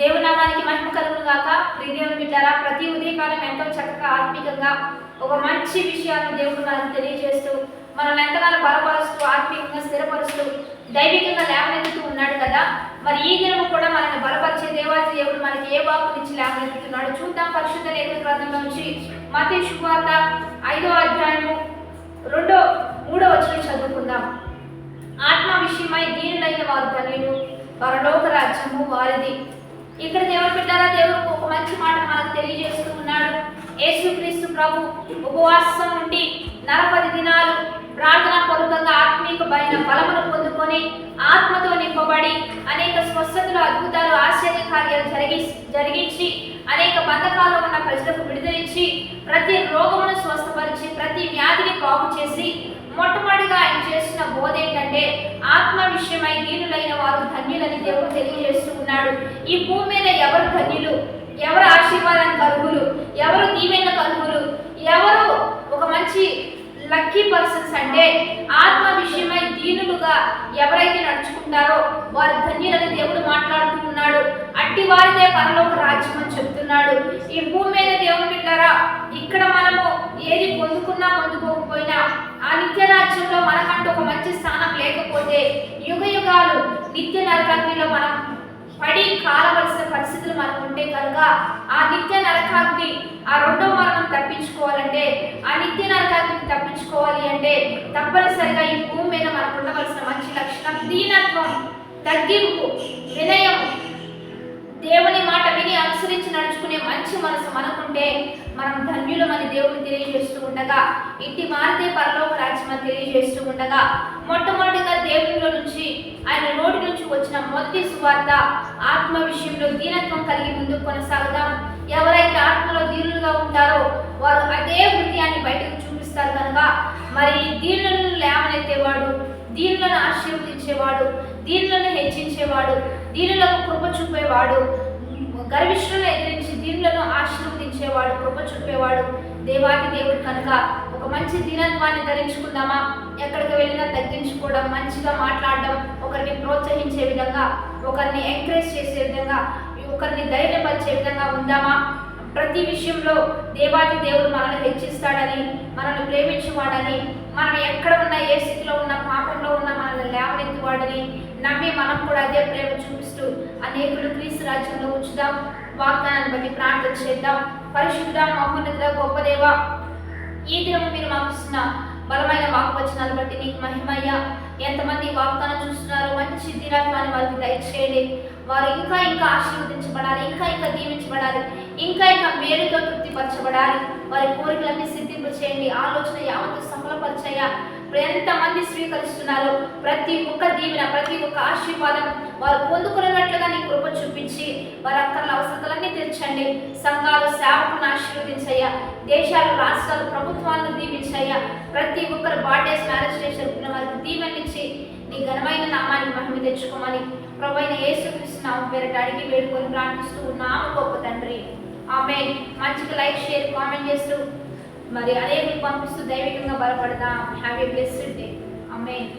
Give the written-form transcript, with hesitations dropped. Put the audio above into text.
దేవుని నామానికి మహిమ కలుగును గాక. ప్రియదేవుని బిడ్డలారా, ప్రతి ఉదయకాలం ఎంతో చక్కగా ఆత్మీయంగా ఒక మంచి విషయాలను దేవుడు మనకు తెలియజేస్తూ మనల్ని ఎంతగానో బలపరుస్తూ ఆత్మీయంగా స్థిరపరుస్తూ దైవికంగా లేవనెత్తుతూ ఉన్నాడు కదా. మరి ఈ దినము కూడా మనల్ని బలపరిచే దేవాది దేవుడు మనకి ఏ వాక్కునిచ్చి లేవనెత్తుతున్నాడు చూద్దాం. పరిశుద్ధ లేఖన గ్రంథంలో నుంచి మత్తయి శుభవార్త 5వ అధ్యాయము 2-3 వచనం చదువుకుందాం. ఆత్మ విషయమై దీనులైన వారు ధన్యులు, పరలోక రాజ్యము వారిది. ఇక్కడ దేవుడు బిడ్డలారా, దేవుడు ఒక మంచి మాట మనకు తెలియజేస్తూ ఉన్నాడు. యేసుక్రీస్తు ప్రభు ఉపవాసం ఉండి 40 దినాలు ప్రార్థన పూర్వకంగా ఆత్మీయమైన బలమును పొందుకొని ఆత్మతో నింపబడి అనేక స్వస్థతలు, అద్భుతాలు, ఆశ్చర్య కార్యాలు జరిగించి అనేక బంధకాల్లో ఉన్న ప్రజలకు విడుదలిచ్చి ప్రతి రోగమును స్వస్థపరిచి ప్రతి వ్యాధిని బాగు చేసి మొట్టమొదటిగా ఆయన చేసిన బోధ ఏంటంటే ఆత్మ విషయమై దీనులైన వారు ధన్యులని దేవుడు తెలియజేస్తూ ఉన్నాడు. ఈ భూమి మీద ఎవరు ధన్యులు, ఎవరు ఆశీర్వాదానికి అర్హులు, ఎవరు దీవెనకు అర్హులు, ఎవరు ఒక మంచి లక్కీ పర్సన్స్ అంటే ఆత్మ విషయమై దీనులుగా ఎవరైతే నడుచుకుంటారో వారు ధన్యులని దేవుడు మాట్లాడుతూ ఉన్నాడు. అట్టి వారిదే పరలోక రాజ్యం అని చెప్తున్నాడు. ఈ భూమి మీద దేవుడు బిడ్డలారా, ఇక్కడ మనము ఏది పొందుకున్నా పొందుకోకపోయినా ఆ నిత్య రాజ్యంలో మనకంటూ ఒక మంచి స్థానం లేకపోతే యుగ యుగాలు నిత్య నరకాగ్నిలో మనం పడి కాలవలసిన పరిస్థితులు మనకు ఉంటే కనుక ఆ నిత్య నరకాగ్ని, ఆ రెండో మరణం తప్పించుకోవాలంటే, ఆ నిత్య నరకాగ్ని తప్పించుకోవాలి అంటే తప్పనిసరిగా ఈ భూమి మీద మనకు ఉండవలసిన మంచి లక్షణం దీనత్వం, తగ్గింపు, వినయం, దేవుని మాట విని అనుసరించి నడుచుకునే మంచి మనసు మనకుంటే మనం ధన్యులమని దేవుడు తెలియజేస్తూ ఉండగా, ఇంటి మారితే పరలోక రాజ్యం అని తెలియజేస్తూ ఉండగా, మొట్టమొదటిగా దేవునిలో నుంచి ఆయన నోటి నుంచి వచ్చిన మొదటి సువార్త ఆత్మ విషయంలో దీనత్వం కలిగి ముందుకు కొనసాగుదాం. ఎవరైతే ఆత్మలో దీనులుగా ఉంటారో వారు అదే హృదయాన్ని బయటకు చూపిస్తారు కనుక మరి దీనులను లేవనెత్తేవాడు, దీనులను ఆశీర్వదించేవాడు, దీనులను హెచ్చించేవాడు, దీనులకు కృప చూపేవాడు, గర్విష్ఠులను ఎదిరించి దీనులను ఆశీర్వదించేవాడు, కృప చూపేవాడు దేవాది దేవుడు కనుక ఒక మంచి దీనత్వాన్ని ధరించుకుందామా. ఎక్కడికి వెళ్ళినా తగ్గించుకోవడం, మంచిగా మాట్లాడడం, ఒకరిని ప్రోత్సహించే విధంగా, ఒకరిని ఎంకరేజ్ చేసే విధంగా, ఒకరిని ధైర్యపరిచే విధంగా ఉందామా. ప్రతి విషయంలో దేవాది దేవుడు మనల్ని హెచ్చిస్తాడని, మనల్ని ప్రేమించేవాడని, మనం ఎక్కడ ఉన్నా ఏ స్థితిలో ఉన్న పాపంలో ఉన్న మనల్ని లేవనెత్తువాడని నమ్మి మనం కూడా అదే ప్రేమ చూపిస్తూ అనేకులు క్రీస్తు రాజ్యంలో ఉంచుదాం. వాగ్దానాన్ని బట్టి ప్రార్థన చేద్దాం. పరిశుద్ధుడా, మహోన్నతుడా, గొప్ప దేవ, ఈ దినము మీరు మాకు ఇస్తున్న బలమైన వాక్వచనాలు బట్టి నీకు మహిమయ్య. ఎంతమంది వాగ్దానం చూస్తున్నారో మంచి దినత్వాన్ని వారికి దయచేయండి. వారు ఇంకా ఇంకా ఆశీర్వదించబడాలి, ఇంకా ఇంకా దీవించబడాలి, ఇంకా ఇంకా మేలుతో తృప్తిపరచబడాలి. వారి కోరికలన్నీ సిద్ధింపు చేయండి. ఆలోచన యావత్తు సఫలపరచయ్యా. ఎంతమంది స్వీకరిస్తున్నారో ప్రతి ఒక్క దీవెన, ప్రతి ఒక్క ఆశీర్వాదం వారు పొందుకున్నట్లుగా నీ కృప చూపించి వారి అక్కర్ల అవసరాలన్నీ తీర్చండి. సంఘాలు, సేవకులను ఆశీర్వదించయ్యా. దేశాలు, రాష్ట్రాలు, ప్రభుత్వాలను దీవించయ్యా. ప్రతి ఒక్కరు బర్త్డేస్, మ్యారేజ్ డేస్ జరుపుకున్న వారికి దీవెనిచ్చి నీ ఘనమైన నామాన్ని మహిమ తెచ్చుకోమని ప్రభువైన యేసుక్రీస్తు నామం పేరిట అడిగి వేడుకొని ప్రార్థిస్తూ ఉన్నాము గొప్ప తండ్రి. ఆమేన్. మంచిగా లైక్, షేర్, కామెంట్ చేస్తూ మరి అనేక పంపిస్తూ దైవికంగా బలపడదాం. Have a blessed day. Amen.